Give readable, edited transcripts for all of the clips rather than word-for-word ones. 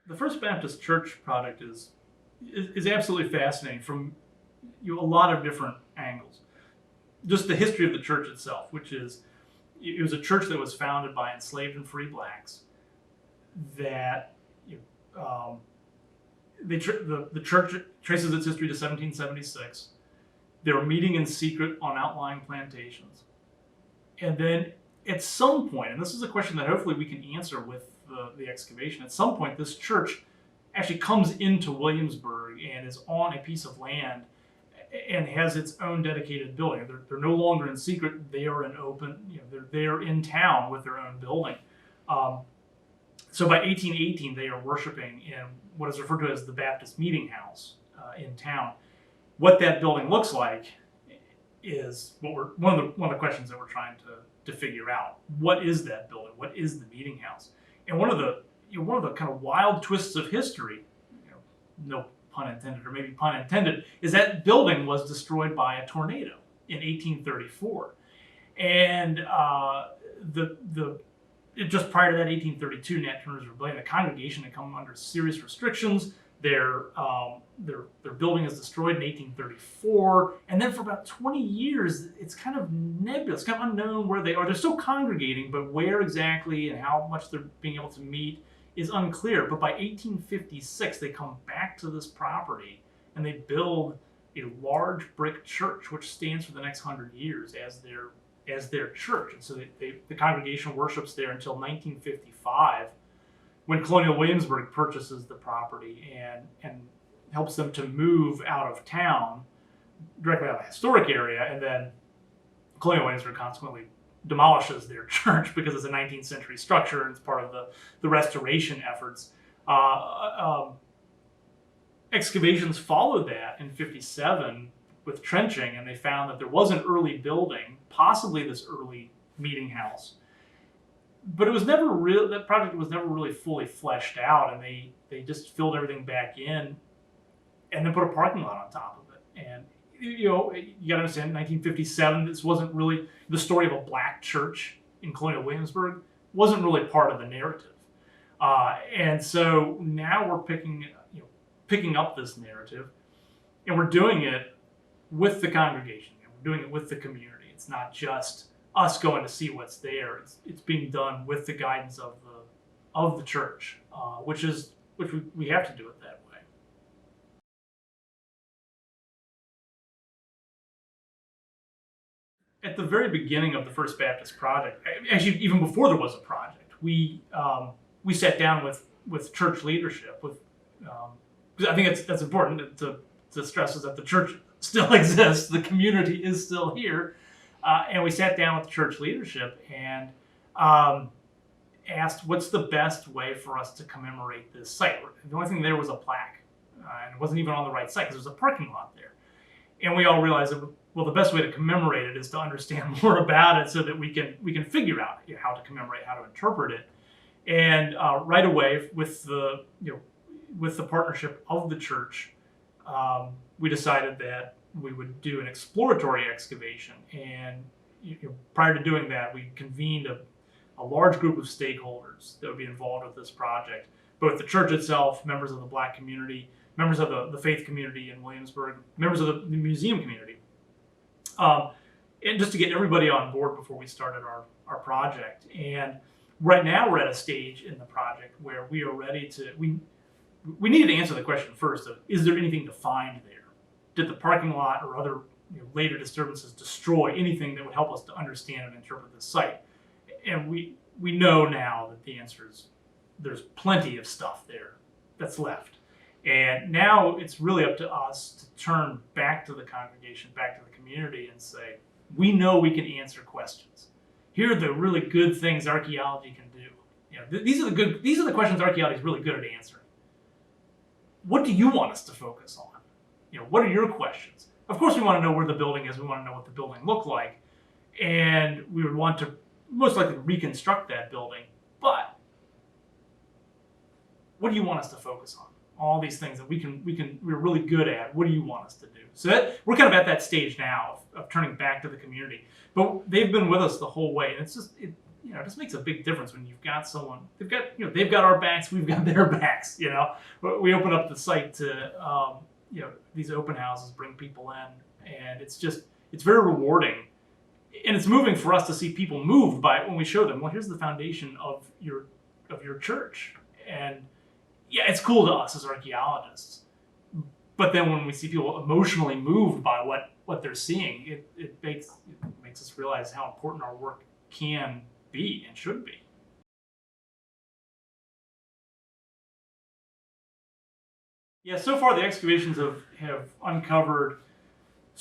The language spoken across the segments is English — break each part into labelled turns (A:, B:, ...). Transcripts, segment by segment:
A: The First Baptist Church project is absolutely fascinating from a lot of different angles. Just the history of the church itself, which is it was a church that was founded by enslaved and free blacks. That the church traces its history to 1776. They were meeting in secret on outlying plantations, and then at some point, and this is a question that hopefully we can answer with the excavation, at some point this church actually comes into Williamsburg and is on a piece of land and has its own dedicated building. They're no longer in secret. They are in open, they're in town with their own building. So by 1818, they are worshiping in what is referred to as the Baptist Meeting House in town. What that building looks like is one of the questions that we're trying to figure out. What is that building? What is the meeting house? And one of the kind of wild twists of history, no pun intended, or maybe pun intended, is that building was destroyed by a tornado in 1834, and just prior to that, 1832, Nat Turner's Rebellion, the congregation had come under serious restrictions. Their building is destroyed in 1834, and then for about 20 years, it's kind of nebulous, kind of unknown where they are. They're still congregating, but where exactly and how much they're being able to meet is unclear. But by 1856, they come back to this property and they build a large brick church, which stands for the next 100 years as their church. And so the congregation worships there until 1955, when Colonial Williamsburg purchases the property and helps them to move out of town, directly out of the historic area, and then Colonial Williamsburg consequently demolishes their church because it's a 19th century structure and it's part of the restoration efforts. Excavations followed that in 57 with trenching, and they found that there was an early building, possibly this early meeting house, but it was never real. That project was never really fully fleshed out, and they just filled everything back in, and then put a parking lot on top of it. And you got to understand, 1957, this wasn't really the story of a black church in Colonial Williamsburg. Wasn't really part of the narrative, and so now we're picking up this narrative, and we're doing it with the congregation. We're doing it with the community. It's not just us going to see what's there. It's being done with the guidance of the church, which we have to do it that way. At the very beginning of the First Baptist project, actually even before there was a project, we sat down with church leadership. Because I think that's important to stress, is that the church still exists, the community is still here. And we sat down with the church leadership and asked, what's the best way for us to commemorate this site? The only thing there was a plaque, and it wasn't even on the right site because there was a parking lot there. And we all realized that, well, the best way to commemorate it is to understand more about it so that we can figure out how to commemorate, how to interpret it. And right away, with the partnership of the church, we decided that we would do an exploratory excavation. And prior to doing that, we convened a large group of stakeholders that would be involved with this project, both the church itself, members of the Black community, members of the faith community in Williamsburg, members of the museum community, and just to get everybody on board before we started our project. And right now we're at a stage in the project where we are ready to, we needed to answer the question first of, is there anything to find there? Did the parking lot or other later disturbances destroy anything that would help us to understand and interpret this site? And we know now that the answer is there's plenty of stuff there that's left. And now it's really up to us to turn back to the congregation, back to the community, and say, we know we can answer questions. Here are the really good things archaeology can do. These are the questions archaeology is really good at answering. What do you want us to focus on? What are your questions? Of course, we want to know where the building is. We want to know what the building looked like, and we would want to most likely reconstruct that building. But what do you want us to focus on? All these things that we're really good at. What do you want us to do? So we're kind of at that stage now of turning back to the community. But they've been with us the whole way, and it's just it just makes a big difference when you've got someone, they've got our backs, we've got their backs, But we open up the site to, these open houses, bring people in, and it's very rewarding. And it's moving for us to see people moved by it when we show them, well, here's the foundation of your church. And yeah, it's cool to us as archaeologists. But then when we see people emotionally moved by what they're seeing, it makes us realize how important our work can be and should be. Yeah, so far the excavations have uncovered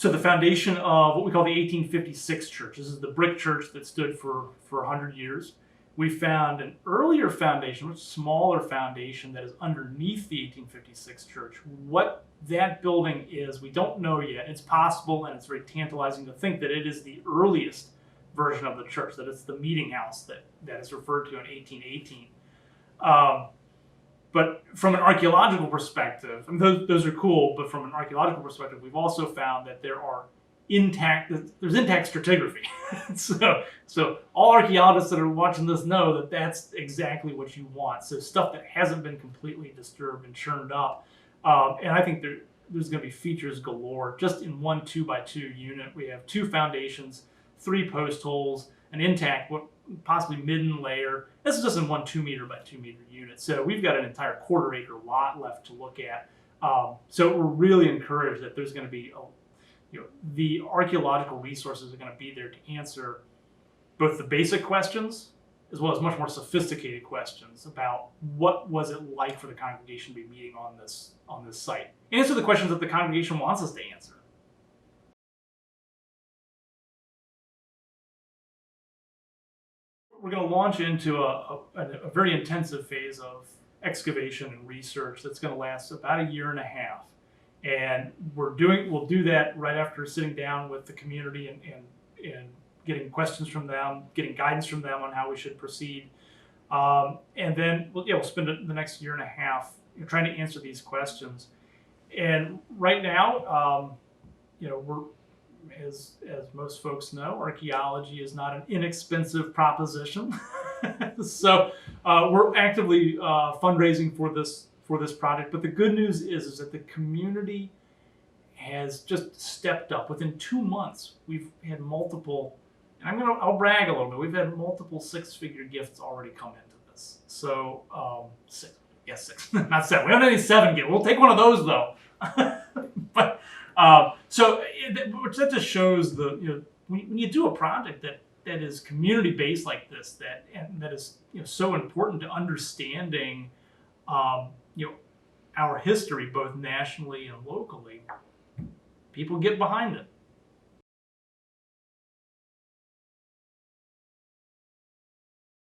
A: the foundation of what we call the 1856 church. This is the brick church that stood for 100 years. We found an earlier foundation, much smaller foundation, that is underneath the 1856 church. What that building is, we don't know yet. It's possible, and it's very tantalizing to think that it is the earliest version of the church, that it's the meeting house that is referred to in 1818. But from an archaeological perspective, I mean, those are cool, but from an archaeological perspective, we've also found that there's intact stratigraphy. so all archaeologists that are watching this know that that's exactly what you want. So stuff that hasn't been completely disturbed and churned up. And I think there's going to be features galore. Just in one 2x2 unit, we have 2 foundations, 3 post holes, an intact, possibly midden layer. This is just in one 2 meter by 2 meter unit. So we've got an entire quarter-acre lot left to look at. So we're really encouraged that there's going to be the archaeological resources are going to be there to answer both the basic questions as well as much more sophisticated questions about what was it like for the congregation to be meeting on this site. Answer the questions that the congregation wants us to answer. We're going to launch into a very intensive phase of excavation and research that's going to last about 1.5 years. And we'll do that right after sitting down with the community and getting questions from them, getting guidance from them on how we should proceed. And then we'll spend the next 1.5 years trying to answer these questions. And right now, we're, as most folks know, archaeology is not an inexpensive proposition. So we're actively fundraising for this project. But the good news is that the community has just stepped up. Within 2 months, we've had multiple, and I'll brag a little bit. We've had multiple 6-figure gifts already come into this. So 6, not 7. We don't have any 7 gifts. We'll take one of those though. But which that just shows when you do a project that is community based like this, that is so important to understanding our history both nationally and locally, people get behind it.